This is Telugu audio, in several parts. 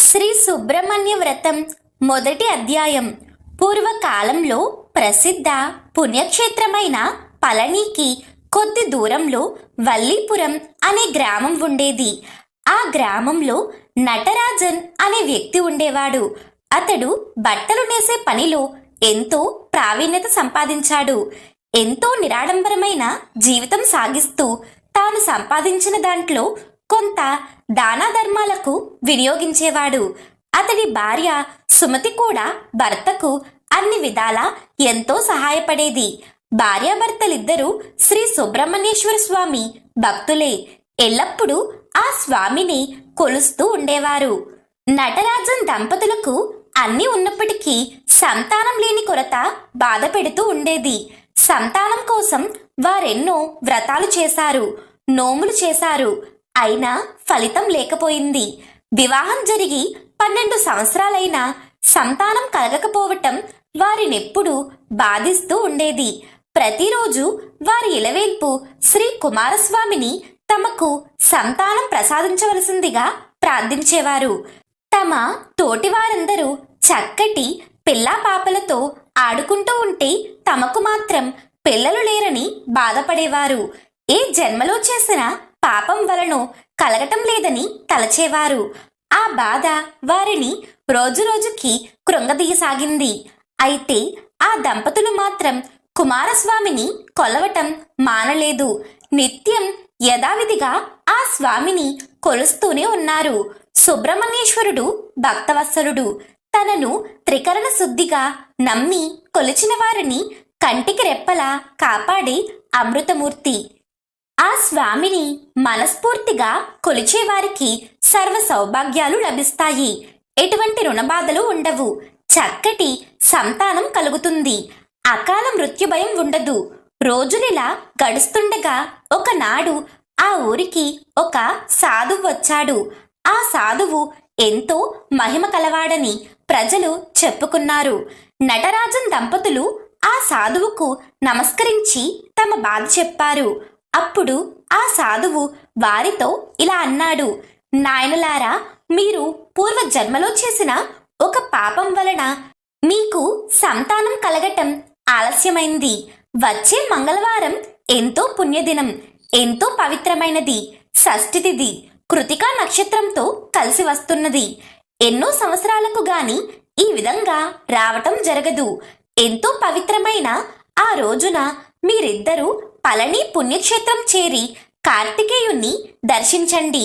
శ్రీ సుబ్రహ్మణ్య వ్రతం మొదటి అధ్యాయం. పూర్వకాలంలో ప్రసిద్ధ పుణ్యక్షేత్రమైన పళనికి కొద్ది దూరంలో వల్లీపురం అనే గ్రామం ఉండేది. ఆ గ్రామంలో నటరాజన్ అనే వ్యక్తి ఉండేవాడు. అతడు బట్టలు నేసే పనిలో ఎంతో ప్రావీణ్యత సంపాదించాడు. ఎంతో నిరాడంబరమైన జీవితం సాగిస్తూ తాను సంపాదించిన దాంట్లో కొంత దాన ధర్మాలకు వినియోగించేవాడు. అతడి భార్య సుమతి కూడా భర్తకు అన్ని విధాలా ఎంతో సహాయపడేది. భార్యాభర్తలిద్దరూ శ్రీ సుబ్రహ్మణ్యేశ్వర స్వామి భక్తులే. ఎల్లప్పుడూ ఆ స్వామిని కొలుస్తూ ఉండేవారు. నటరాజన్ దంపతులకు అన్ని ఉన్నప్పటికీ సంతానం లేని కొరత బాధ పెడుతూ ఉండేది. సంతానం కోసం వారెన్నో వ్రతాలు చేశారు, నోములు చేశారు. అయినా ఫలితం లేకపోయింది. వివాహం జరిగి 12 సంవత్సరాలైనా సంతానం కలగకపోవటం వారినెప్పుడూ బాధిస్తూ ఉండేది. ప్రతిరోజు వారి ఇలవేల్పు శ్రీ కుమారస్వామిని తమకు సంతానం ప్రసాదించవలసిందిగా ప్రార్థించేవారు. తమ తోటివారందరూ చక్కటి పిల్లా పాపలతో ఆడుకుంటూ ఉంటే తమకు మాత్రం పిల్లలు లేరని బాధపడేవారు. ఏ జన్మలో చేసిన పాపం వలనో కలగటం లేదని తలచేవారు. ఆ బాధ వారిని రోజురోజుకి కృంగదీయసాగింది. అయితే ఆ దంపతులు మాత్రం కుమారస్వామిని కొలవటం మానలేదు. నిత్యం యథావిధిగా ఆ స్వామిని కొలుస్తూనే ఉన్నారు. సుబ్రహ్మణ్యేశ్వరుడు భక్తవత్సలుడు. తనను త్రికరణ శుద్ధిగా నమ్మి కొలిచిన వారిని కంటికి రెప్పలా కాపాడే అమృతమూర్తి. ఆ స్వామిని మనస్ఫూర్తిగా కొలిచేవారికి సర్వ సౌభాగ్యాలు లభిస్తాయి. ఎటువంటి రుణబాధలు ఉండవు. చక్కటి సంతానం కలుగుతుంది. అకాల మృత్యు భయం ఉండదు. రోజులిలా గడుస్తుండగా ఒకనాడు ఆ ఊరికి ఒక సాధువు వచ్చాడు. ఆ సాధువు ఎంతో మహిమ కలవాడని ప్రజలు చెప్పుకున్నారు. నటరాజన్ దంపతులు ఆ సాధువుకు నమస్కరించి తమ బాధ చెప్పారు. అప్పుడు ఆ సాధువు వారితో ఇలా అన్నాడు: నాయనలారా, మీరు పూర్వ జన్మలో చేసిన ఒక పాపం వలన మీకు సంతానం కలగటం ఆలస్యమైంది. వచ్చే మంగళవారం ఎంతో పుణ్యదినం, ఎంతో పవిత్రమైనది. షష్ఠి తిథి కృతికా నక్షత్రంతో కలిసి వస్తున్నది. ఎన్నో సంవత్సరాలకు గాని ఈ విధంగా రావటం జరగదు. ఎంతో పవిత్రమైన ఆ రోజున మీరిద్దరూ పళని పుణ్యక్షేత్రం చేరి కార్తికేయుణ్ణి దర్శించండి.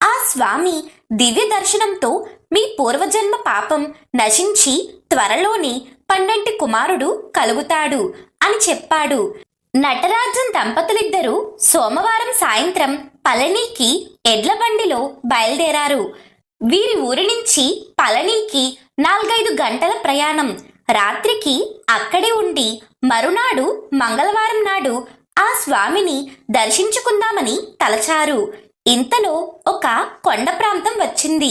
ఆ స్వామి దివ్య దర్శనంతో మీ పూర్వజన్మ పాపం నశించి త్వరలోనే 12 కుమారుడు కలుగుతాడు అని చెప్పాడు. నటరాజన్ దంపతులిద్దరూ సోమవారం సాయంత్రం పళనికి ఎడ్ల బండిలో బయలుదేరారు. వీరి ఊరి నుంచి పళనికి 4-5 గంటల ప్రయాణం. రాత్రికి అక్కడే ఉండి మరునాడు మంగళవారం నాడు ఆ స్వామిని దర్శించుకుందామని తలచారు. ఇంతలో ఒక కొండ ప్రాంతం వచ్చింది.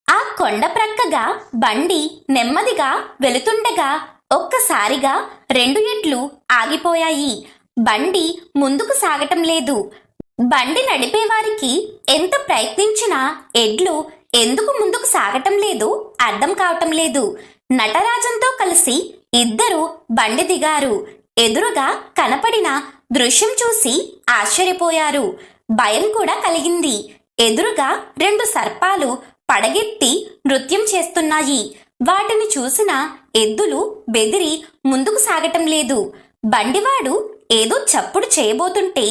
ఆ కొండ ప్రక్కగా బండి నెమ్మదిగా వెళుతుండగా ఒక్కసారిగా 2 ఎడ్లు ఆగిపోయాయి. బండి ముందుకు సాగటం లేదు. బండి నడిపేవారికి ఎంత ప్రయత్నించినా ఎడ్లు ఎందుకు ముందుకు సాగటం లేదు అర్థం కావటం లేదు. నటరాజన్తో కలిసి ఇద్దరు బండి దిగారు. ఎదురుగా కనపడిన దృశ్యం చూసి ఆశ్చర్యపోయారు. భయం కూడా కలిగింది. ఎదురుగా 2 సర్పాలు పడగెత్తి నృత్యం చేస్తున్నాయి. వాటిని చూసిన ఎద్దులు బెదిరి ముందుకు సాగటం లేదు. బండివాడు ఏదో చప్పుడు చేయబోతుంటే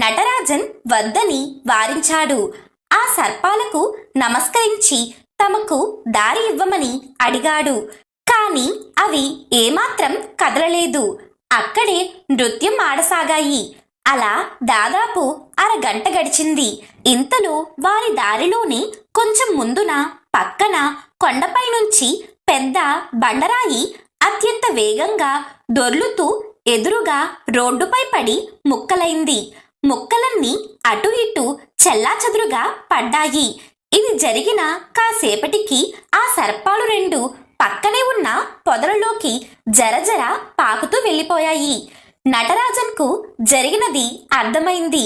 నటరాజన్ వద్దని వారించాడు. ఆ సర్పాలకు నమస్కరించి తమకు దారి ఇవ్వమని అడిగాడు. కాని అవి ఏమాత్రం కదలలేదు. అక్కడే నృత్యం ఆడసాగాయి. అలా దాదాపు అరగంట గడిచింది. ఇంతలో వారి దారిలోని కొంచెం ముందున పక్కన కొండపై నుంచి పెద్ద బండరాయి అత్యంత వేగంగా దొర్లుతూ ఎదురుగా రోడ్డుపై పడి ముక్కలైంది. ముక్కలన్నీ అటు ఇటు చెల్లాచెదురుగా పడ్డాయి. ఇది జరిగిన కాసేపటికి ఆ సర్పాలు 2 పక్కనే ఉన్న పొదలలోకి జరజర పాకుతూ వెళ్ళిపోయాయి. నటరాజన్కు జరిగినది అర్థమైంది.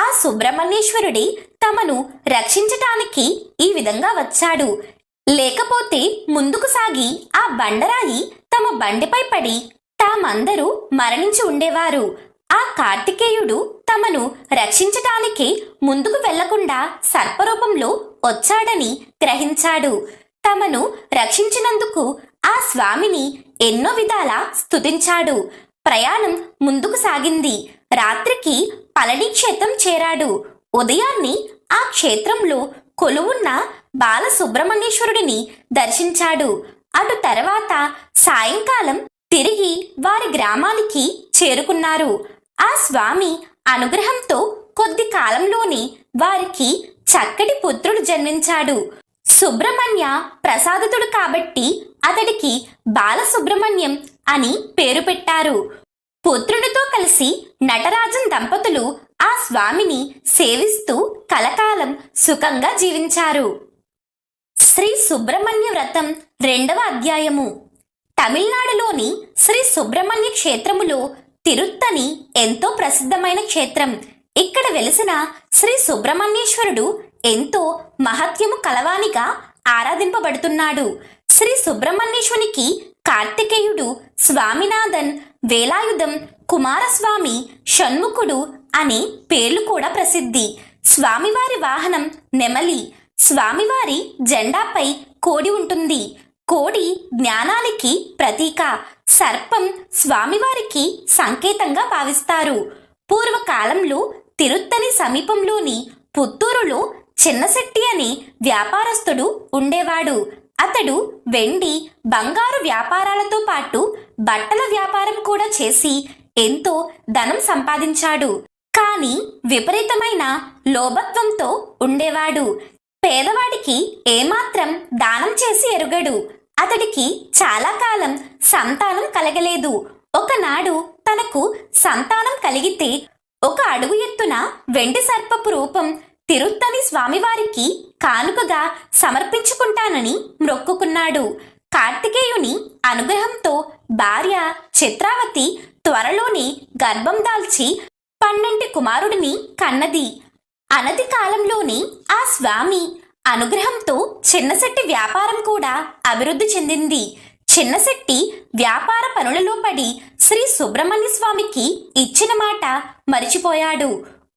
ఆ సుబ్రహ్మణ్యేశ్వరుడే తమను రక్షించటానికి ఈ విధంగా వచ్చాడు. లేకపోతే ముందుకు సాగి ఆ బండరాయి తమ బండిపై పడి తామందరూ మరణించి ఉండేవారు. ఆ కార్తికేయుడు తమను రక్షించటానికి ముందుకు వెళ్లకుండా సర్పరూపంలో వచ్చాడని గ్రహించాడు. తమను రక్షించినందుకు ఆ స్వామిని ఎన్నో విధాలా స్తుతించాడు. ప్రయాణం ముందుకు సాగింది. రాత్రికి పళని క్షేత్రం చేరాడు. ఉదయాన్ని ఆ క్షేత్రంలో కొలువున్న బాలసుబ్రహ్మణ్యేశ్వరుడిని దర్శించాడు. అటు తర్వాత సాయంకాలం తిరిగి వారి గ్రామానికి చేరుకున్నారు. ఆ స్వామి అనుగ్రహంతో కొద్ది కాలంలోనే వారికి చక్కటి పుత్రుడు జన్మించాడు. సుబ్రహ్మణ్య ప్రసాదితుడు కాబట్టి అతడికి బాలసుబ్రహ్మణ్యం అని పేరు పెట్టారు. పుత్రుడితో కలిసి నటరాజన్ దంపతులు ఆ స్వామిని సేవిస్తూ కలకాలం సుఖంగా జీవించారు. శ్రీ సుబ్రహ్మణ్య వ్రతం 2వ అధ్యాయము. తమిళనాడులోని శ్రీ సుబ్రహ్మణ్య క్షేత్రములో తిరుత్తని ఎంతో ప్రసిద్ధమైన క్షేత్రం. ఇక్కడ వెలిసిన శ్రీ సుబ్రహ్మణ్యేశ్వరుడు ఎంతో మహత్యము కలవానిగా ఆరాధింపబడుతున్నాడు. శ్రీ సుబ్రహ్మణ్యేశ్వరునికి కార్తికేయుడు, స్వామినాథన్, వేలాయుధం, కుమారస్వామి, షణ్ముఖుడు అనే పేర్లు కూడా ప్రసిద్ధి. స్వామివారి వాహనం నెమలి. స్వామివారి జెండాపై కోడి ఉంటుంది. కోడి జ్ఞానానికి ప్రతీక. సర్పం స్వామివారికి సంకేతంగా భావిస్తారు. పూర్వకాలంలో తిరుత్తని సమీపంలోని పుత్తూరులో చిన్నశెట్టి అనే వ్యాపారస్తుడు ఉండేవాడు. అతడు వెండి, బంగారు వ్యాపారాలతో పాటు బట్టల వ్యాపారం కూడా చేసి ఎంతో ధనం సంపాదించాడు. కానీ విపరీతమైన లోభత్వంతో ఉండేవాడు. పేదవాడికి ఏమాత్రం దానం చేసి ఎరుగడు. అతడికి చాలా కాలం సంతానం కలగలేదు. ఒకనాడు తనకు సంతానం కలిగితే 1 అడుగు ఎత్తున వెండి సర్పపు రూపం తిరుత్తని స్వామివారికి కానుకగా సమర్పించుకుంటానని మ్రొక్కుకున్నాడు. కార్తికేయుని అనుగ్రహంతో భార్య చిత్రావతి త్వరలోనే గర్భం దాల్చి 12 కుమారుడిని కన్నది. అనతి కాలంలోనే ఆ స్వామి అనుగ్రహంతో చిన్నశెట్టి వ్యాపారం కూడా అభివృద్ధి చెందింది. చిన్నశెట్టి వ్యాపార పనులలో పడి శ్రీ సుబ్రహ్మణ్య స్వామికి ఇచ్చిన మాట మరిచిపోయాడు.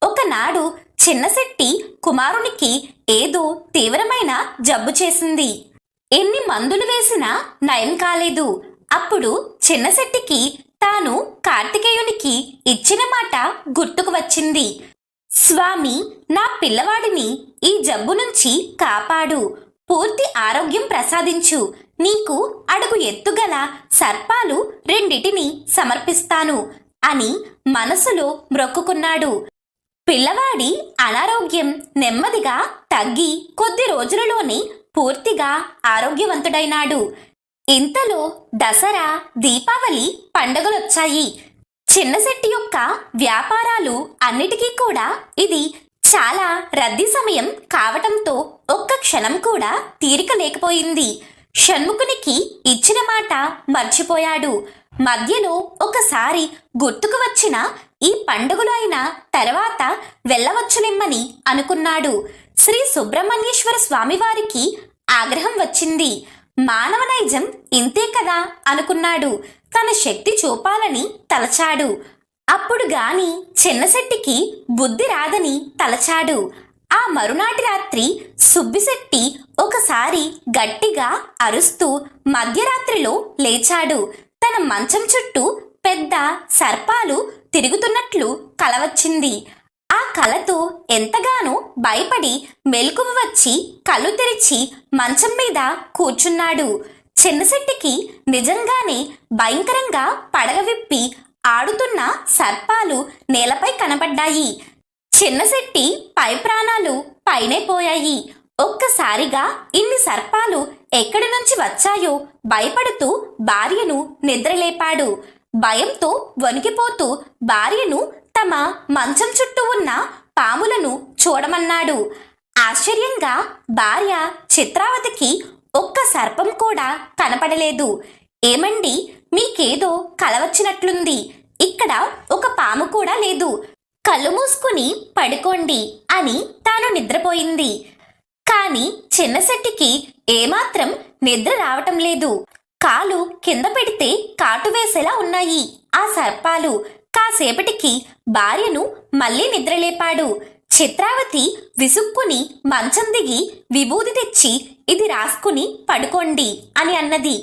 ఒకనాడు చిన్నశెట్టి కుమారునికి ఏదో తీవ్రమైన జబ్బు చేసింది. ఎన్ని మందులు వేసినా నయం కాలేదు. అప్పుడు చిన్నశెట్టికి తాను కార్తికేయునికి ఇచ్చిన మాట గుర్తుకు వచ్చింది. స్వామి, నా పిల్లవాడిని ఈ జబ్బు నుంచి కాపాడు, పూర్తి ఆరోగ్యం ప్రసాదించు, నీకు అడుగు ఎత్తుగల సర్పాలు 2 సమర్పిస్తాను అని మనసులో మ్రొక్కుకున్నాడు. పిల్లవాడి అనారోగ్యం నెమ్మదిగా తగ్గి కొద్ది రోజులలోనే పూర్తిగా ఆరోగ్యవంతుడైనాడు. ఇంతలో దసరా, దీపావళి పండుగలొచ్చాయి. చిన్నశెట్టి యొక్క వ్యాపారాలు అన్నిటికీ కూడా ఇది చాలా రద్దీ సమయం కావటంతో ఒక్క క్షణం కూడా తీరిక లేకపోయింది. షణ్ముఖునికి ఇచ్చిన మాట మర్చిపోయాడు. మధ్యలో ఒకసారి గుర్తుకు వచ్చిన ఈ పండుగలు అయిన తర్వాత వెళ్ళవచ్చునిమ్మని అనుకున్నాడు. శ్రీ సుబ్రహ్మణ్యేశ్వర స్వామివారికి ఆగ్రహం వచ్చింది. మానవ నైజం ఇంతే కదా అనుకున్నాడు. తన శక్తి చూపాలని తలచాడు. అప్పుడు గాని చిన్నశెట్టికి బుద్ధి రాదని తలచాడు. ఆ మరునాటి రాత్రి సుబ్బిశెట్టి ఒకసారి గట్టిగా అరుస్తూ మధ్యరాత్రిలో లేచాడు. తన మంచం చుట్టూ పెద్ద సర్పాలు తిరుగుతున్నట్లు కల వచ్చింది. ఆ కలతో ఎంతగానో భయపడి మెలకువ వచ్చి కళ్ళు తెరిచి మంచం మీద కూర్చున్నాడు. చిన్నశెట్టికి నిజంగానే భయంకరంగా పడగ విప్పి ఆడుతున్న సర్పాలు నేలపై కనబడ్డాయి. చిన్నశెట్టి పై ప్రాణాలు పైనే పోయాయి. ఒక్కసారిగా ఇన్ని సర్పాలు ఎక్కడి నుంచి వచ్చాయో భయపడుతూ భార్యను నిద్రలేపాడు. భయంతో వణికిపోతూ భార్యను తమ మంచం చుట్టూ ఉన్న పాములను చూడమన్నాడు. ఆశ్చర్యంగా భార్య చిత్రావతికి ఒక్క సర్పం కూడా కనపడలేదు. ఏమండి, మీకేదో కల వచ్చినట్లుంది. ఇక్కడ ఒక పాము కూడా లేదు. కళ్ళు మూసుకుని పడుకోండి అని తాను నిద్రపోయింది. కాని చిన్నశెట్టికి ఏమాత్రం నిద్ర రావటం లేదు. కాలు కింద పెడితే కాటు వేసేలా ఉన్నాయి ఆ సర్పాలు. కాసేపటికి భార్యను మళ్ళీ నిద్రలేపాడు. చిత్రావతి విసుక్కుని మంచం దిగి విభూది తెచ్చి ఇది రాసుకుని పడుకోండి అని అన్నది.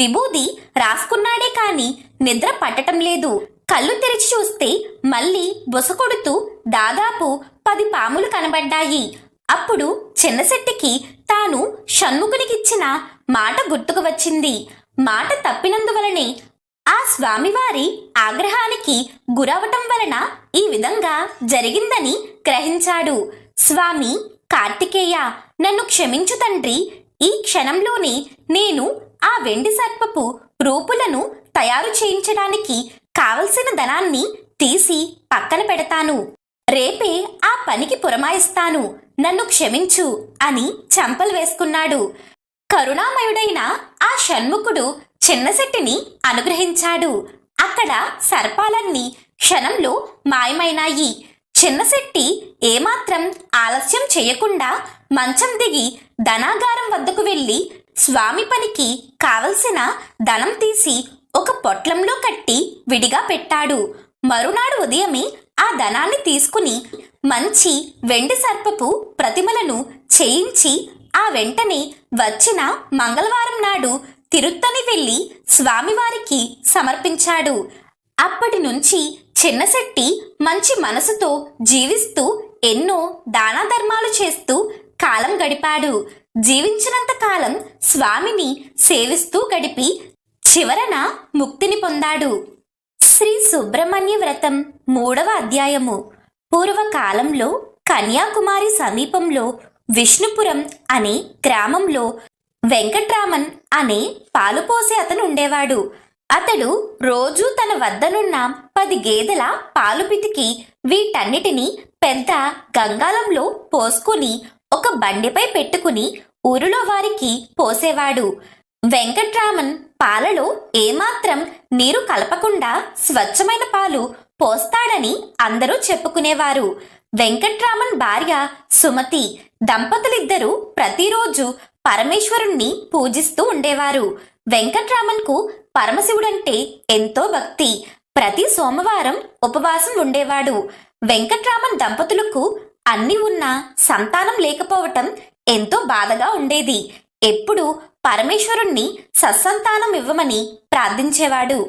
విభూది రాసుకున్నాడే కాని నిద్ర పట్టటం లేదు. కళ్ళు తెరిచి చూస్తే మళ్ళీ బుసకొడుతూ దాదాపు 10 పాములు కనబడ్డాయి. అప్పుడు చిన్నశెట్టికి తాను షణ్ముఖునికిచ్చిన మాట గుర్తుకు వచ్చింది. మాట తప్పినందువలనే ఆ స్వామివారి ఆగ్రహానికి గురవటం వలన ఈ విధంగా జరిగిందని గ్రహించాడు. స్వామి కార్తికేయ, నన్ను క్షమించు తండ్రి. ఈ క్షణంలోనే నేను ఆ వెండి సర్పపు రూపులను తయారు చేయించడానికి కావలసిన ధనాన్ని తీసి పక్కన పెడతాను. రేపే ఆ పనికి పురమాయిస్తాను. నన్ను క్షమించు అని చంపలు వేసుకున్నాడు. కరుణామయుడైన ఆ షణ్ముఖుడు చిన్నశెట్టిని అనుగ్రహించాడు. అక్కడ సర్పాలన్నీ క్షణంలో మాయమైనాయి. చిన్నశెట్టి ఏమాత్రం ఆలస్యం చేయకుండా మంచం దిగి ధనాగారం వద్దకు వెళ్లి స్వామి పనికి కావలసిన ధనం తీసి ఒక పొట్లంలో కట్టి విడిగా పెట్టాడు. మరునాడు ఉదయమే ఆ ధనాన్ని తీసుకుని మంచి వెండి సర్పపు ప్రతిమలను చేయించి ఆ వెంటనే వచ్చిన మంగళవారం నాడు తిరుత్తని వెళ్లి స్వామివారికి సమర్పించాడు. అప్పటి నుంచి చిన్నశెట్టి మంచి మనసుతో జీవిస్తూ ఎన్నో దాన ధర్మాలు చేస్తూ కాలం గడిపాడు. జీవించినంత కాలం స్వామిని సేవిస్తూ గడిపి చివరన ముక్తిని పొందాడు. శ్రీ సుబ్రహ్మణ్య వ్రతం 3వ అధ్యాయము. పూర్వకాలంలో కన్యాకుమారి సమీపంలో విష్ణుపురం అనే గ్రామంలో వెంకట్రామన్ అనే పాలు పోసే అతను ఉండేవాడు. అతడు రోజూ తన వద్దనున్న 10 గేదెల పాలు పితికి వీటన్నిటినీ పెద్ద గంగాళంలో పోసుకుని ఒక బండిపై పెట్టుకుని ఊరిలో వారికి పోసేవాడు. వెంకట్రామన్ పాలలో ఏమాత్రం నీరు కలపకుండా స్వచ్ఛమైన పాలు పోస్తాడని అందరూ చెప్పుకునేవారు. వెంకట్రామన్ భార్య సుమతి దంపతులిద్దరూ ప్రతిరోజు పరమేశ్వరుణ్ణి పూజిస్తూ ఉండేవారు. వెంకట్రామన్కు పరమశివుడంటే ఎంతో భక్తి. ప్రతి సోమవారం ఉపవాసం ఉండేవాడు. వెంకట్రామన్ దంపతులకు అన్ని ఉన్నా సంతానం లేకపోవటం ఎంతో బాధగా ఉండేది. ఎప్పుడు పరమేశ్వరుణ్ణి సత్సంతానం ఇవ్వమని ప్రార్థించేవాడు.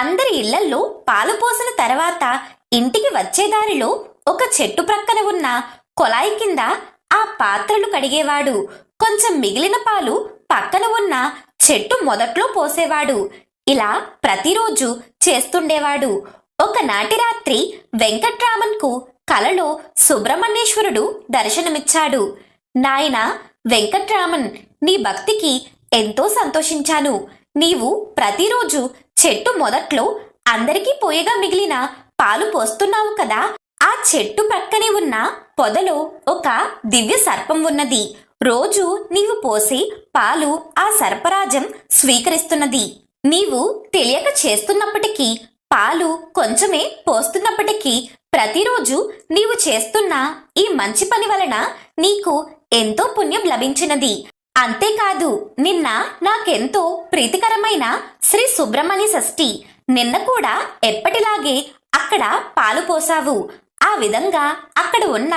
అందరి ఇళ్లల్లో పాలు పోసిన తర్వాత ఇంటికి వచ్చేదారిలో ఒక చెట్టు ప్రక్కన ఉన్న కొలాయి కింద ఆ పాత్రలు కడిగేవాడు. కొంచెం మిగిలిన పాలు పక్కన ఉన్న చెట్టు మొదట్లో పోసేవాడు. ఇలా ప్రతిరోజు చేస్తుండేవాడు. ఒకనాటి రాత్రి వెంకట్రామన్కు కలలో సుబ్రహ్మణ్యేశ్వరుడు దర్శనమిచ్చాడు. నాయనా వెంకట్రామన్, నీ భక్తికి ఎంతో సంతోషించాను. నీవు ప్రతిరోజు చెట్టు మొదట్లో అందరికీ పోయగా మిగిలిన పాలు పోస్తున్నావు కదా. ఆ చెట్టు పక్కనే ఉన్న పొదలో ఒక దివ్య సర్పం ఉన్నది. రోజు నీవు పోసి పాలు ఆ సర్పరాజం స్వీకరిస్తున్నది. నీవు తెలియక చేస్తున్నప్పటికీ, పాలు కొంచెమే పోస్తున్నప్పటికీ ప్రతిరోజు నీవు చేస్తున్న ఈ మంచి పని వలన నీకు ఎంతో పుణ్యం లభించినది. అంతేకాదు, నిన్న నాకెంతో ప్రీతికరమైన శ్రీ సుబ్రహ్మణ్య షష్ఠి. నిన్న కూడా ఎప్పటిలాగే అక్కడ పాలు పోసావు. ఆ విధంగా అక్కడ ఉన్న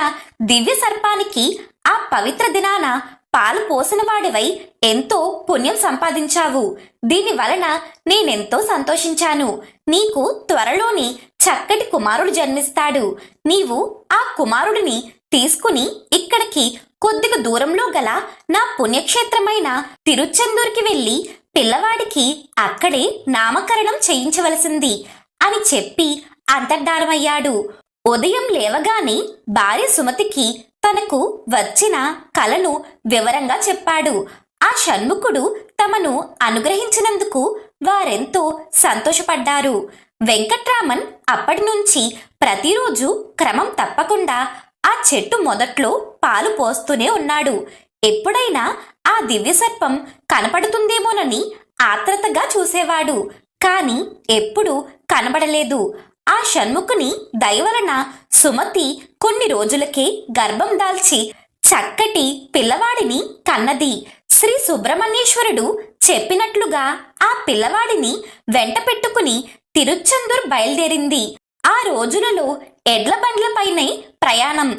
దివ్య సర్పానికి ఆ పవిత్ర దినాన పాలు పోసిన వాడివై ఎంతో పుణ్యం సంపాదించావు. దీని వలన నేనెంతో సంతోషించాను. నీకు త్వరలోని చక్కటి కుమారుడు జన్మిస్తాడు. నీవు ఆ కుమారుడిని తీసుకుని ఇక్కడికి కొద్దిగా దూరంలో గల నా పుణ్యక్షేత్రమైన తిరుచెందూరుకి వెళ్లి పిల్లవాడికి అక్కడే నామకరణం చేయించవలసింది అని చెప్పి అంతర్ధానమయ్యాడు. ఉదయం లేవగానే భార్య సుమతికి తనకు వచ్చిన కలను వివరంగా చెప్పాడు. ఆ షణ్ముఖుడు తమను అనుగ్రహించినందుకు వారెంతో సంతోషపడ్డారు. వెంకట్రామన్ అప్పటి నుంచి ప్రతిరోజు క్రమం తప్పకుండా ఆ చెట్టు మొదట్లో పాలు పోస్తూనే ఉన్నాడు. ఎప్పుడైనా ఆ దివ్య సర్పం కనపడుతుందేమోనని ఆత్రతగా చూసేవాడు. కాని ఎప్పుడూ కనబడలేదు. ఆ షణ్ముఖుని దయవలన సుమతి కొన్ని రోజులకే గర్భం దాల్చి చక్కటి పిల్లవాడిని కన్నది. శ్రీ సుబ్రహ్మణ్యేశ్వరుడు చెప్పినట్లుగా ఆ పిల్లవాడిని వెంట పెట్టుకుని తిరుచెందూర్ బయలుదేరింది. ఆ రోజులలో ఎడ్ల బండ్లపైనే ప్రయాణం.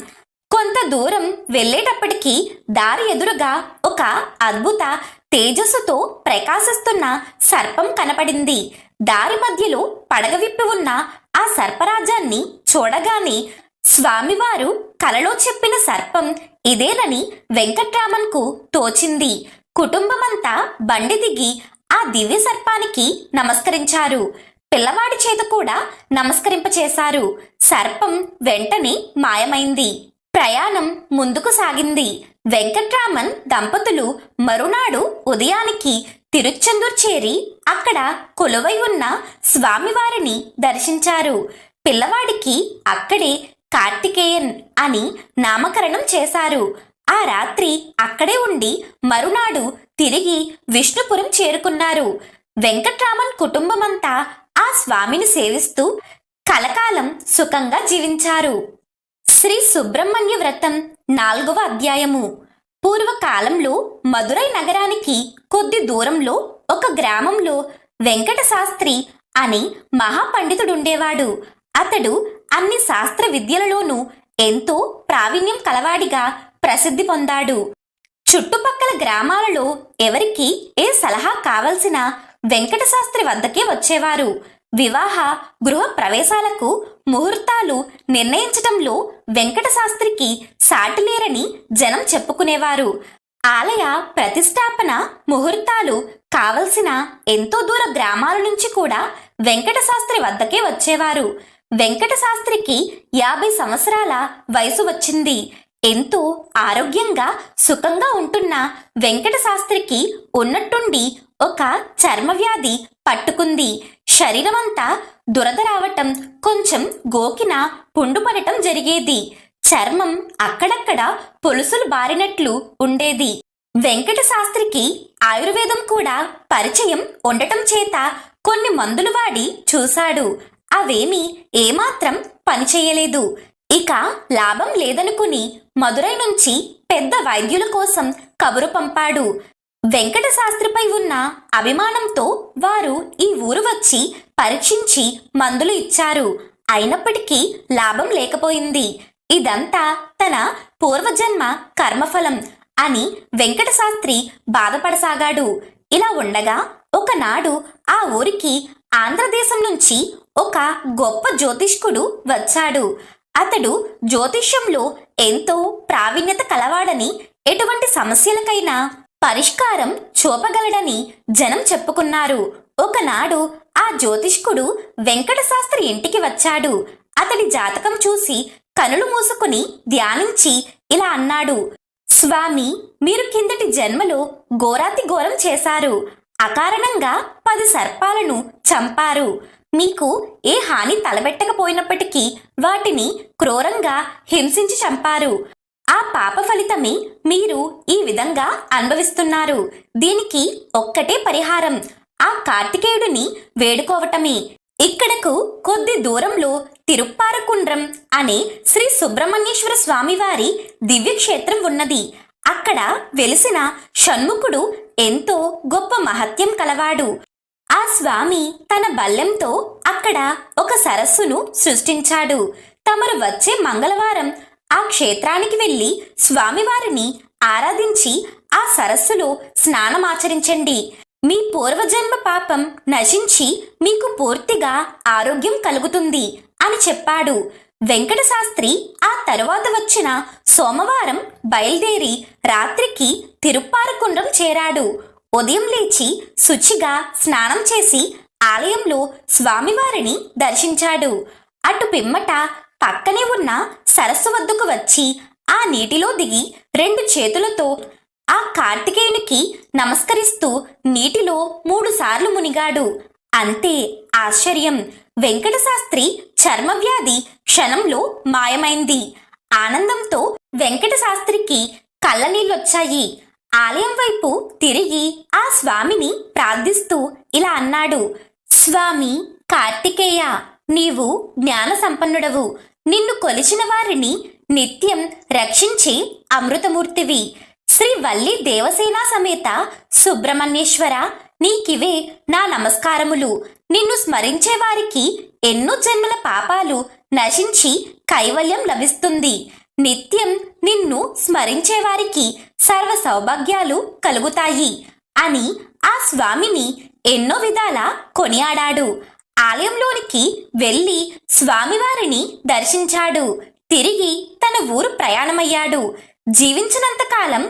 కొంత దూరం వెళ్లేటప్పటికీ దారి ఎదురుగా ఒక అద్భుత తేజస్సుతో ప్రకాశిస్తున్న సర్పం కనపడింది. దారి మధ్యలో పడగ విప్పి ఉన్న ఆ సర్పరాజాన్ని చూడగానే స్వామివారు కలలో చెప్పిన సర్పం ఇదేనని వెంకట్రామన్కు తోచింది. కుటుంబమంతా బండి దిగి ఆ దివ్య సర్పానికి నమస్కరించారు. పిల్లవాడి చేత కూడా నమస్కరింపచేశారు. సర్పం వెంటనే మాయమైంది. ప్రయాణం ముందుకు సాగింది. వెంకట్రామన్ దంపతులు మరునాడు ఉదయానికి తిరుచెందూర్ చేరి అక్కడ కొలువై ఉన్న స్వామివారిని దర్శించారు. పిల్లవాడికి అక్కడే కార్తికేయన్ అని నామకరణం చేశారు. ఆ రాత్రి అక్కడే ఉండి మరునాడు తిరిగి విష్ణుపురం చేరుకున్నారు. వెంకట్రామన్ కుటుంబమంతా ఆ స్వామిని సేవిస్తూ కలకాలం సుఖంగా జీవించారు. శ్రీ సుబ్రహ్మణ్య వ్రతం 4వ అధ్యాయము. పూర్వకాలంలో మదురై నగరానికి కొద్ది దూరంలో ఒక గ్రామంలో వెంకట శాస్త్రి అని మహాపండితుడుండేవాడు. అతడు అన్ని శాస్త్ర విద్యలలోనూ ఎంతో ప్రావీణ్యం కలవాడిగా ప్రసిద్ధి పొందాడు. చుట్టుపక్కల గ్రామాలలో ఎవరికి ఏ సలహా కావలసినా వెంకట శాస్త్రి వద్దకే వచ్చేవారు. వివాహ గృహ ప్రవేశాలకు ముహూర్తాలు నిర్ణయించటంలో వెంకట శాస్త్రికి సాటిలేరని జనం చెప్పుకునేవారు. ఆలయ ప్రతిష్టాపన ముహూర్తాలు కావలసిన ఎంతో దూర గ్రామాల నుంచి కూడా వెంకట శాస్త్రి వద్దకే వచ్చేవారు. వెంకట శాస్త్రికి 50 సంవత్సరాల వయసు వచ్చింది. ఎంతో ఆరోగ్యంగా సుఖంగా ఉంటున్న వెంకట శాస్త్రికి ఉన్నట్టుండి ఒక చర్మవ్యాధి పట్టుకుంది. శరీరమంతా దురద రావటం, కొంచెం గోకిన పుండు పడటం జరిగేది. చర్మం అక్కడక్కడ పొలుసులు బారినట్లు ఉండేది. వెంకట శాస్త్రికి ఆయుర్వేదం కూడా పరిచయం ఉండటం చేత కొన్ని మందులు వాడి చూశాడు. అవేమీ ఏమాత్రం పనిచేయలేదు. ఇక లాభం లేదనుకుని మదురై నుంచి పెద్ద వైద్యుల కోసం కబురు పంపాడు. వెంకట శాస్త్రిపై ఉన్న అభిమానంతో వారు ఈ ఊరు వచ్చి పరీక్షించి మందులు ఇచ్చారు. అయినప్పటికీ లాభం లేకపోయింది. ఇదంతా తన పూర్వజన్మ కర్మఫలం అని వెంకట శాస్త్రి బాధపడసాగాడు. ఇలా ఉండగా ఒకనాడు ఆ ఊరికి ఆంధ్రదేశం నుంచి ఒక గొప్ప జ్యోతిష్కుడు వచ్చాడు. అతడు జ్యోతిష్యంలో ఎంతో ప్రావీణ్యత కలవాడని, ఎటువంటి సమస్యలకైనా పరిష్కారం చూపగలడని జనం చెప్పుకున్నారు. ఒకనాడు ఆ జ్యోతిష్కుడు వెంకట శాస్త్రి ఇంటికి వచ్చాడు. అతడి జాతకం చూసి కనులు మూసుకుని ధ్యానించి ఇలా అన్నాడు: స్వామి, మీరు కిందటి జన్మలో ఘోరాతి ఘోరం చేశారు. అకారణంగా 10 సర్పాలను చంపారు. మీకు ఏ హాని తలబెట్టకపోయినప్పటికీ వాటిని క్రూరంగా హింసించి చంపారు. ఆ పాప ఫలితమే మీరు ఈ విధంగా అనుభవిస్తున్నారు. దీనికి ఒక్కటే పరిహారం, ఆ కార్తికేయుడిని వేడుకోవటమే. ఇక్కడకు కొద్ది దూరంలో తిరుప్పారకుండ్రం అనే శ్రీ సుబ్రహ్మణ్యేశ్వర స్వామివారి దివ్యక్షేత్రం ఉన్నది. అక్కడ వెలిసిన షణ్ముఖుడు ఎంతో గొప్ప మహత్యం కలవాడు. ఆ స్వామి తన బల్లెంతో అక్కడ ఒక సరస్సును సృష్టించాడు. తమరు వచ్చే మంగళవారం ఆ క్షేత్రానికి వెళ్లి స్వామివారిని ఆరాధించి ఆ సరస్సులో స్నానమాచరించండి. మీ పూర్వజన్మ పాపం నశించి మీకు పూర్తిగా ఆరోగ్యం కలుగుతుంది అని చెప్పాడు. వెంకట శాస్త్రి ఆ తరువాత వచ్చిన సోమవారం బయలుదేరి రాత్రికి తిరుప్పారకుండ్రం చేరాడు. ఉదయం లేచి శుచిగా స్నానం చేసి ఆలయంలో స్వామివారిని దర్శించాడు. అటు పిమ్మట పక్కనే ఉన్న సరస్సు వద్దకు వచ్చి ఆ నీటిలో దిగి 2 చేతులతో ఆ కార్తికేయునికి నమస్కరిస్తూ నీటిలో 3 సార్లు మునిగాడు. అంతే ఆశ్చర్యం! వెంకట శాస్త్రి చర్మవ్యాధి క్షణంలో మాయమైంది. ఆనందంతో వెంకట శాస్త్రికి కళ్ళనీళ్ళొచ్చాయి. ఆలయం వైపు తిరిగి ఆ స్వామిని ప్రార్థిస్తూ ఇలా అన్నాడు: స్వామి కార్తికేయ, నీవు జ్ఞాన సంపన్నుడవు. నిన్ను కొలిచిన వారిని నిత్యం రక్షించే అమృతమూర్తివి. శ్రీ వల్లి దేవసేన సమేత సుబ్రహ్మణ్యేశ్వర, నీకివే నా నమస్కారములు. నిన్ను స్మరించే వారికి ఎన్నో జన్మల పాపాలు నశించి కైవల్యం లభిస్తుంది. నిత్యం నిన్ను స్మరించే వారికి సర్వ సౌభాగ్యాలు కలుగుతాయి అని ఆ స్వామిని ఎన్నో విధాల కొనియాడాడు. ఆలయంలోనికి వెళ్ళి స్వామివారిని దర్శించాడు. తిరిగి తన ఊరు ప్రయాణమయ్యాడు. జీవించినంతకాలం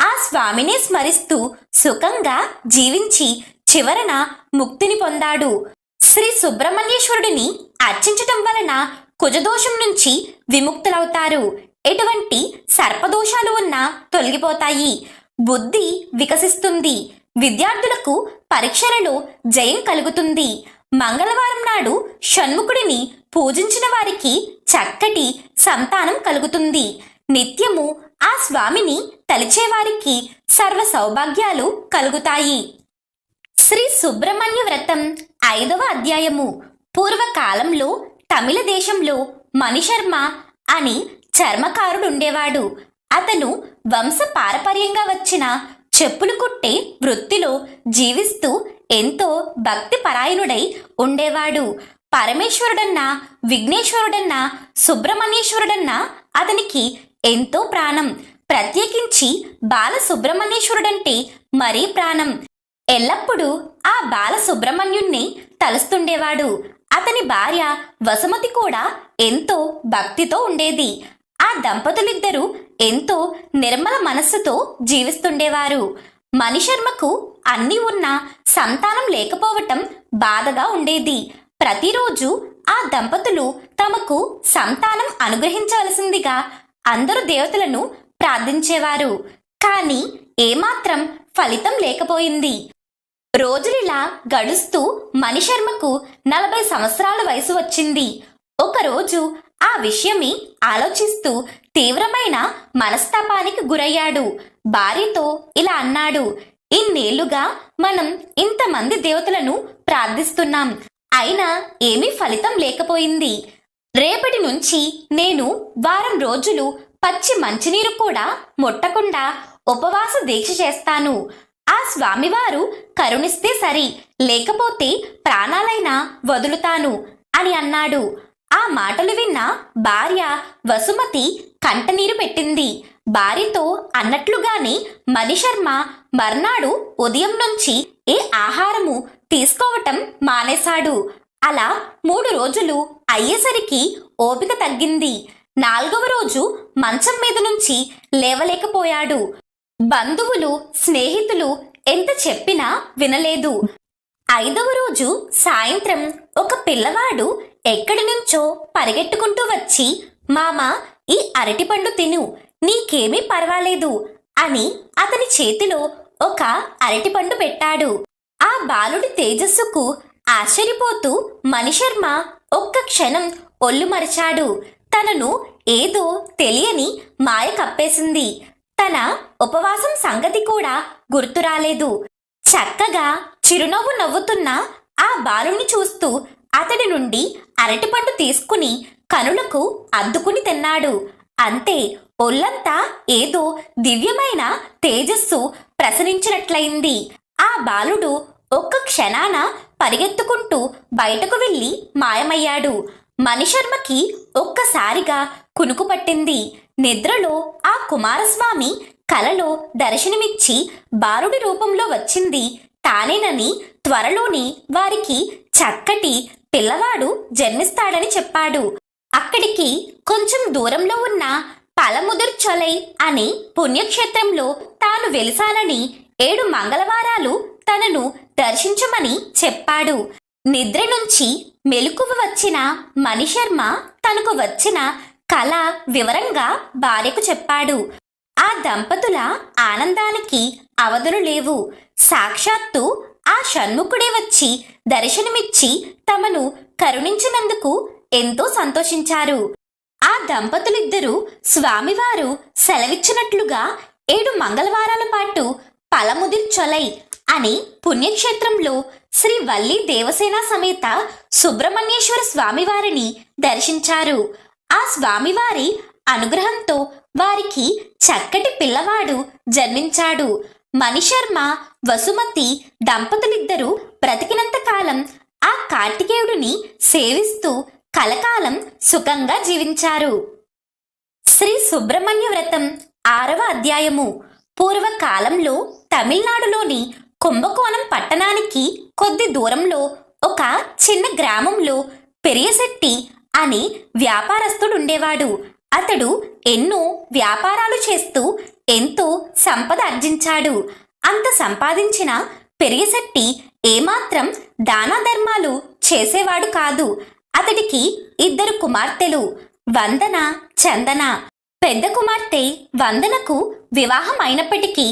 ఆ స్వామినే స్మరిస్తూ సుఖంగా జీవించి చివరన ముక్తిని పొందాడు. శ్రీ సుబ్రహ్మణ్యేశ్వరుడిని అర్చించటం వలన కుజదోషం నుంచి విముక్తులవుతారు. ఎటువంటి సర్పదోషాలు ఉన్నా తొలగిపోతాయి. బుద్ధి వికసిస్తుంది. విద్యార్థులకు పరీక్షలలో జయం కలుగుతుంది. మంగళవారం నాడు షణ్ముఖుడిని పూజించిన వారికి చక్కటి సంతానం కలుగుతుంది. నిత్యము ఆ స్వామిని తలిచేవారికి సర్వ సౌభాగ్యాలు కలుగుతాయి. శ్రీ సుబ్రహ్మణ్య వ్రతం 5వ అధ్యాయము. పూర్వకాలంలో తమిళ దేశంలో మణిశర్మ అని చర్మకారుడుండేవాడు. అతను వంశ పారపర్యంగా వచ్చిన చెప్పులు కుట్టే వృత్తిలో జీవిస్తూ ఎంతో భక్తి పరాయణుడై ఉండేవాడు. పరమేశ్వరుడన్నా, విఘ్నేశ్వరుడన్నా, సుబ్రహ్మణ్యేశ్వరుడన్నా అతనికి ఎంతో ప్రాణం. ప్రత్యేకించి బాల సుబ్రహ్మణ్యేశ్వరుడంటే మరీ ప్రాణం. ఎల్లప్పుడూ ఆ బాల సుబ్రహ్మణ్యుణ్ణి తలుస్తుండేవాడు. అతని భార్య వసుమతి కూడా ఎంతో భక్తితో ఉండేది. ఆ దంపతులిద్దరూ ఎంతో నిర్మల మనస్సుతో జీవిస్తుండేవారు. మణిశర్మకు అన్నీ ఉన్నా సంతానం లేకపోవటం బాధగా ఉండేది. ప్రతిరోజు ఆ దంపతులు తమకు సంతానం అనుగ్రహించవలసిందిగా అందరు దేవతలను ప్రార్థించేవారు. కానీ ఏమాత్రం ఫలితం లేకపోయింది. రోజులిలా గడుస్తూ మణిశర్మకు 40 సంవత్సరాల వయసు వచ్చింది. ఒకరోజు ఆ విషయమే ఆలోచిస్తూ తీవ్రమైన మనస్తాపానికి గురయ్యాడు. భార్యతో ఇలా అన్నాడు: ఇన్నేళ్లుగా మనం ఇంతమంది దేవతలను ప్రార్థిస్తున్నాం, అయినా ఏమీ ఫలితం లేకపోయింది. రేపటి నుంచి నేను వారం రోజులు పచ్చి మంచినీరు కూడా ముట్టకుండా ఉపవాస దీక్ష చేస్తాను. ఆ స్వామివారు కరుణిస్తే సరి, లేకపోతే ప్రాణాలైనా వదులుతాను అని అన్నాడు. ఆ మాటలు విన్న భార్య వసుమతి కంటనీరు పెట్టింది. భార్యతో అన్నట్లుగానే మణిశర్మ మర్నాడు ఉదయం నుంచి ఏ ఆహారము తీసుకోవటం మానేశాడు. అలా 3 రోజులు అయ్యేసరికి ఓపిక తగ్గింది. 4వ రోజు మంచం మీద నుంచి లేవలేకపోయాడు. బంధువులు, స్నేహితులు ఎంత చెప్పినా వినలేదు. 5వ రోజు సాయంత్రం ఒక పిల్లవాడు ఎక్కడి నుంచో పరిగెట్టుకుంటూ వచ్చి, మామా, ఈ అరటిపండు తిను, నీకేమీ పర్వాలేదు అని అతని చేతిలో ఒక అరటిపండు పెట్టాడు. ఆ బాలుడి తేజస్సుకు ఆశ్చర్యపోతూ మణిశర్మ ఒక్క క్షణం ఒళ్ళు మరిచాడు. తనను ఏదో తెలియని మాయ కప్పేసింది. తన ఉపవాసం సంగతి కూడా గుర్తురాలేదు. చక్కగా చిరునవ్వు నవ్వుతున్న ఆ బాలుని చూస్తూ అతడి నుండి అరటిపండు తీసుకుని కనులకు అద్దుకుని తిన్నాడు. అంతే, ఒళ్ళంతా ఏదో దివ్యమైన తేజస్సు ప్రసరించినట్లయింది. ఆ బాలుడు ఒక్క క్షణాన పరిగెత్తుకుంటూ బయటకు వెళ్ళి మాయమయ్యాడు. మణిశర్మకి ఒక్కసారిగా కునుకు పట్టింది. నిద్రలో ఆ కుమారస్వామి కలలో దర్శనమిచ్చి బాలుడి రూపంలో వచ్చింది తానేనని, త్వరలోనే వారికి చక్కటి పిల్లవాడు జన్మిస్తాడని చెప్పాడు. అక్కడికి కొంచెం దూరంలో ఉన్న పలముదిర్చొలై అనే పుణ్యక్షేత్రంలో తాను వెలిసాలని 7 మంగళవారాలు తనను దర్శించమని చెప్పాడు. నిద్ర నుంచి మెలకువ వచ్చిన మణిశర్మ తనకు వచ్చిన కళ వివరంగా భార్యకు చెప్పాడు. ఆ దంపతుల ఆనందానికి అవధులు లేవు. సాక్షాత్తు ఆ షణ్ముఖుడే వచ్చి దర్శనమిచ్చి తమను కరుణించినందుకు ఎంతో సంతోషించారు. ఆ దంపతులిద్దరూ స్వామివారు సెలవిచ్చినట్లుగా 7 మంగళవారాల పాటు పలముదిర్చొలై అనే పుణ్యక్షేత్రంలో శ్రీ వల్లి దేవసేన సమేత సుబ్రహ్మణ్యేశ్వర స్వామివారిని దర్శించారు. ఆ స్వామివారి అనుగ్రహంతో వారికి చక్కటి పిల్లవాడు జన్మించాడు. మణిశర్మ, వసుమతి దంపతులిద్దరూ బ్రతికినంత కాలం ఆ కార్తికేయుడిని సేవిస్తూ కలకాలం సుఖంగా జీవించారు. శ్రీ సుబ్రహ్మణ్య వ్రతం 6వ అధ్యాయము. పూర్వకాలంలో తమిళనాడులోని కుంభకోణం పట్టణానికి కొద్ది దూరంలో ఒక చిన్న గ్రామంలో పెరియశెట్టి అనే వ్యాపారస్తుడుండేవాడు. అతడు ఎన్నో వ్యాపారాలు చేస్తూ ఎంతో సంపద ఆర్జించాడు. అంత సంపాదించిన పెరియశెట్టి ఏమాత్రం దాన ధర్మాలు చేసేవాడు కాదు. అతడికి 2 కుమార్తెలు, వందన, చందన. పెద్ద కుమార్తె వందనకు వివాహం అయినప్పటికీ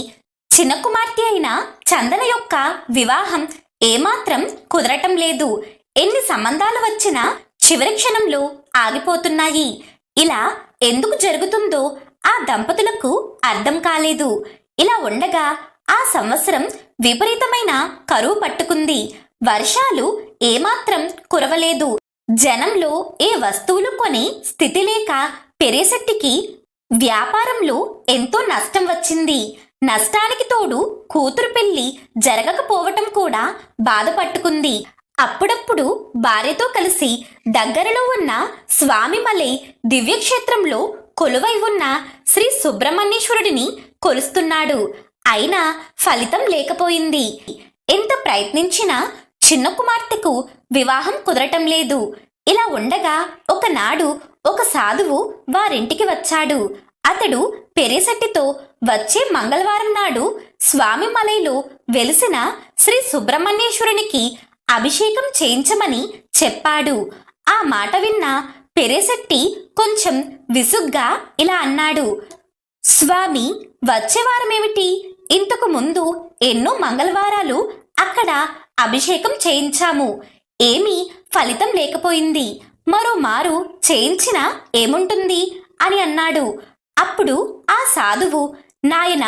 చిన్న కుమార్తె అయిన చందన యొక్క వివాహం ఏమాత్రం కుదరటం లేదు. ఎన్ని సంబంధాలు వచ్చినా చివరి క్షణంలో ఆగిపోతున్నాయి. ఇలా ఎందుకు జరుగుతుందో ఆ దంపతులకు అర్థం కాలేదు. ఇలా ఉండగా ఆ సంవత్సరం విపరీతమైన కరువు పట్టుకుంది. వర్షాలు ఏమాత్రం కురవలేదు. జనంలో ఏ వస్తువులు కొని స్థితి లేక పెరియశెట్టికి వ్యాపారంలో ఎంతో నష్టం వచ్చింది. నష్టానికి తోడు కూతురు పెళ్లి జరగకపోవటం కూడా బాధపట్టుకుంది. అప్పుడప్పుడు భార్యతో కలిసి దగ్గరలో ఉన్న స్వామిమలై దివ్యక్షేత్రంలో కొలువై ఉన్న శ్రీ సుబ్రహ్మణ్యేశ్వరుడిని కొలుస్తున్నాడు. అయినా ఫలితం లేకపోయింది. ఎంత ప్రయత్నించినా చిన్న కుమార్తెకు వివాహం కుదరటం లేదు. ఇలా ఉండగా ఒకనాడు ఒక సాధువు వారింటికి వచ్చాడు. అతడు పెరియశెట్టితో వచ్చే మంగళవారం నాడు స్వామిమలైలో వెలిసిన శ్రీ సుబ్రహ్మణ్యేశ్వరునికి అభిషేకం చేయించమని చెప్పాడు. ఆ మాట విన్న పెరియశెట్టి కొంచెం విసుగ్గా ఇలా అన్నాడు, స్వామి, వచ్చేవారమేమిటి? ఇంతకు ముందు ఎన్నో మంగళవారాలు అక్కడ అభిషేకం చేయించాము. ఏమీ ఫలితం లేకపోయింది. మరో మారు చేయించినా ఏముంటుంది అని అన్నాడు. అప్పుడు ఆ సాధువు, నాయన,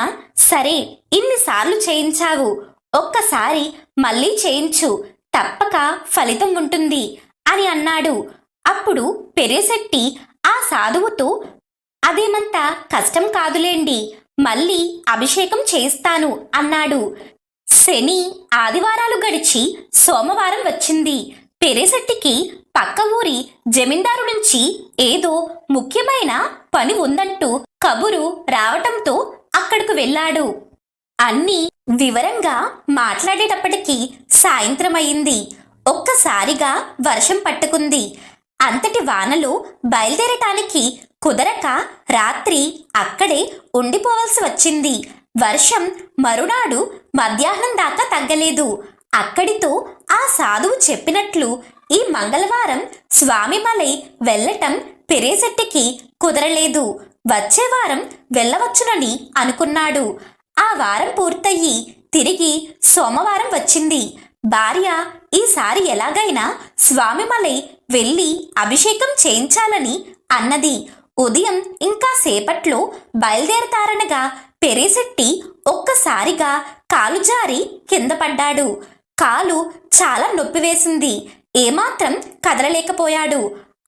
సరే, ఇన్నిసార్లు చేయించావు, ఒక్కసారి మళ్ళీ చేయించు, తప్పక ఫలితం ఉంటుంది అని అన్నాడు. అప్పుడు పెరియశెట్టి ఆ సాధువుతో, అదేమంత కష్టం కాదులేండి, మళ్ళీ అభిషేకం చేయిస్తాను అన్నాడు. శని, ఆదివారాలు గడిచి సోమవారం వచ్చింది. పెరియశెట్టికి పక్క ఊరి జమీందారు నుంచి ఏదో ముఖ్యమైన పని ఉందంటూ కబురు రావటంతో అక్కడకు వెళ్ళాడు. అన్నీ వివరంగా మాట్లాడేటప్పటికీ సాయంత్రం అయింది. ఒక్కసారిగా వర్షం పట్టుకుంది. అంతటి వానలో బయలుదేరటానికి కుదరక రాత్రి అక్కడే ఉండిపోవాల్సి వచ్చింది. వర్షం మరునాడు మధ్యాహ్నం దాకా తగ్గలేదు. అక్కడితో ఆ సాధువు చెప్పినట్లు ఈ మంగళవారం స్వామిమలై వెళ్ళటం పెరియశెట్టికి కుదరలేదు. వచ్చే వారం వెళ్ళవచ్చునని అనుకున్నాడు. ఆ వారం పూర్తయి తిరిగి సోమవారం వచ్చింది. భార్య ఈసారి ఎలాగైనా స్వామిమలై వెళ్ళి అభిషేకం చేయించాలని అన్నది. ఉదయం ఇంకా సేపట్లో బయలుదేరతారనగా పెరియశెట్టి ఒక్కసారిగా కాలు జారి కింద పడ్డాడు. కాలు చాలా నొప్పి వేసింది. ఏమాత్రం కదలలేకపోయాడు.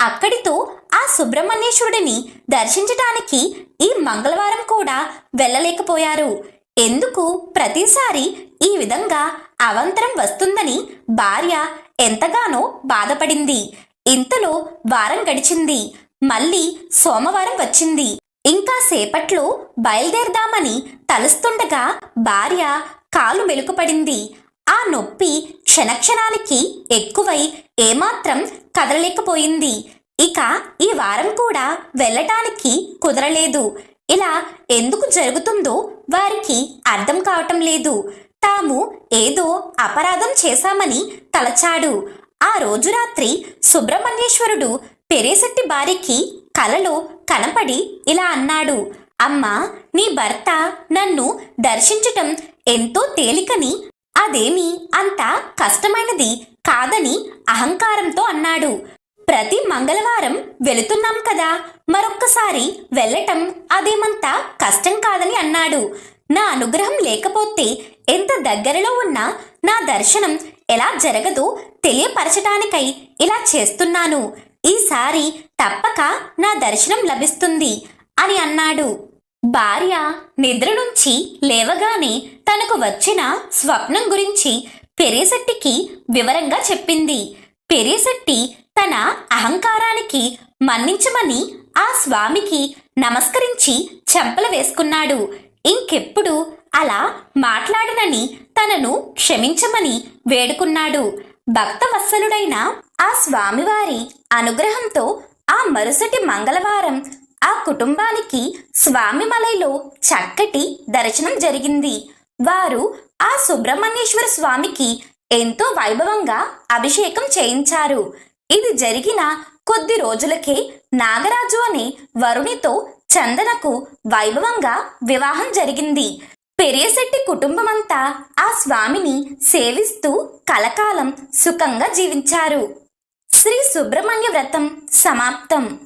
అక్కడితో ఆ సుబ్రహ్మణ్యేశ్వరుడిని దర్శించటానికి ఈ మంగళవారం కూడా వెళ్ళలేకపోయారు. ఎందుకు ప్రతిసారి ఈ విధంగా అవంతరం వస్తుందని భార్య ఎంతగానో బాధపడింది. ఇంతలో వారం గడిచింది. మళ్ళీ సోమవారం వచ్చింది. ఇంకా సేపట్లో బయలుదేరదామని తలుస్తుండగా భార్య కాలు మెలుకుపడింది. ఆ నొప్పి క్షణక్షణానికి ఎక్కువై ఏమాత్రం కదలలేకపోయింది. ఇక ఈ వారం కూడా వెళ్ళటానికి కుదరలేదు. ఇలా ఎందుకు జరుగుతుందో వారికి అర్థం కావటం లేదు. తాము ఏదో అపరాధం చేశామని తలచాడు. ఆ రోజు రాత్రి సుబ్రహ్మణ్యేశ్వరుడు పెరియశెట్టి భార్యకి కలలో కనపడి ఇలా అన్నాడు, అమ్మా, నీ భర్త నన్ను దర్శించటం ఎంతో తేలికని, అదేమీ అంత కష్టమైనది కాదని అహంకారంతో అన్నాడు. ప్రతి మంగళవారం వెళుతున్నాం కదా, మరొక్కసారి వెళ్ళటం అదేమంత కష్టం కాదని అన్నాడు. నా అనుగ్రహం లేకపోతే ఎంత దగ్గరలో ఉన్నా నా దర్శనం ఎలా జరగదో తెలియపరచటానికై ఇలా చేస్తున్నాను. ఈసారి తప్పక నా దర్శనం లభిస్తుంది అని అన్నాడు. భార్య నిద్ర నుంచి లేవగానే తనకు వచ్చిన స్వప్నం గురించి పెరియశెట్టికి వివరంగా చెప్పింది. పెరియశెట్టి తన అహంకారానికి మన్నించమని ఆ స్వామికి నమస్కరించి చెంపలు వేసుకున్నాడు. ఇంకెప్పుడు అలా మాట్లాడనని తనను క్షమించమని వేడుకున్నాడు. భక్తవత్సలుడైన ఆ స్వామివారి అనుగ్రహంతో ఆ మరుసటి మంగళవారం ఆ కుటుంబానికి స్వామిమలైలో చక్కటి దర్శనం జరిగింది. వారు ఆ సుబ్రహ్మణ్యేశ్వర స్వామికి ఎంతో వైభవంగా అభిషేకం చేయించారు. ఇది జరిగిన కొద్ది రోజులకే నాగరాజు అనే వరునితో చందనకు వైభవంగా వివాహం జరిగింది. పెరియశెట్టి కుటుంబమంతా ఆ స్వామిని సేవిస్తూ కలకాలం సుఖంగా జీవించారు. శ్రీ సుబ్రహ్మణ్య వ్రతం సమాప్తం.